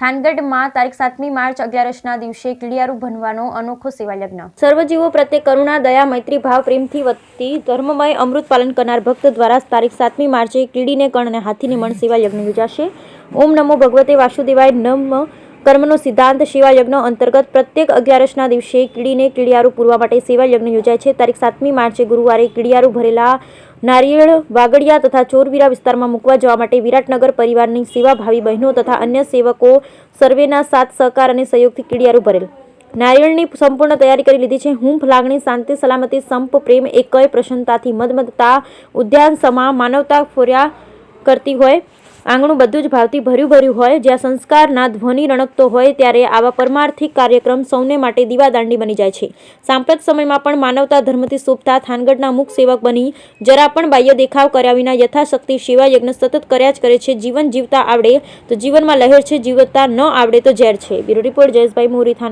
થાનગઢમાં તારીખ 7મી માર્ચ 11ના દિવસે કીડિયારું બનવાનો અનોખો સેવાયજ્ઞ. સર્વજીવો પ્રત્યે કરુણા, દયા, મૈત્રી ભાવ પ્રેમથી વતી ધર્મમય અમૃત પાલન કરનાર ભક્ત દ્વારા તારીખ 7મી માર્ચે કીડીને કણ અને હાથીને મણ સેવાયજ્ઞ યોજાશે. ઓમ નમો ભગવતે વાસુદેવાય નમઃ કર્મનો સિદ્ધાંત સેવાયજ્ઞ અંતર્ગત પ્રત્યેક 11ના દિવસે કીડીને કીડિયારું પૂરવા માટે સેવાયજ્ઞ યોજાય છે. તારીખ 7મી માર્ચે ગુરુવારે કીડિયારું ભરેલા નારિયેળ વાગડિયા તથા ચોરવીરા વિસ્તારમાં મૂકવા જવા માટે વિરાટનગર પરિવારની સેવાભાવી બહેનો તથા અન્ય સેવકો સર્વેના સાથ સહકાર અને સહયોગથી કીડિયારું ભરેલ નારિયેળની સંપૂર્ણ તૈયારી કરી લીધી છે. હૂંફ, લાગણી, શાંતિ, સલામતી, સંપ, પ્રેમ, એકય, પ્રસન્નતાથી મદમદતા ઉદ્યાન સમા માનવતા ફર્યા કરતી હોય. આંગણું બધું જ ભાવથી ભર્યું હોય. જ્યાં સંસ્કારના ધ્વનિ રણકતો હોય ત્યારે આવા પરમાર્થિક કાર્યક્રમ સૌને માટે દીવાદાંડી બની જાય છે. સાંપ્રત સમયમાં પણ માનવતા ધર્મથી શોભતા થાનગઢના મુખ સેવક બની જરા પણ બાહ્ય દેખાવ કર્યા વિના યથાશક્તિ સેવાયજ્ઞ સતત કર્યા જ કરે છે. જીવન જીવતા આવડે તો જીવનમાં લહેર છે, જીવતા ન આવડે તો ઝેર છે. બ્યુરો રિપોર્ટ જયેશભાઈ મોરી, થાનગઢ.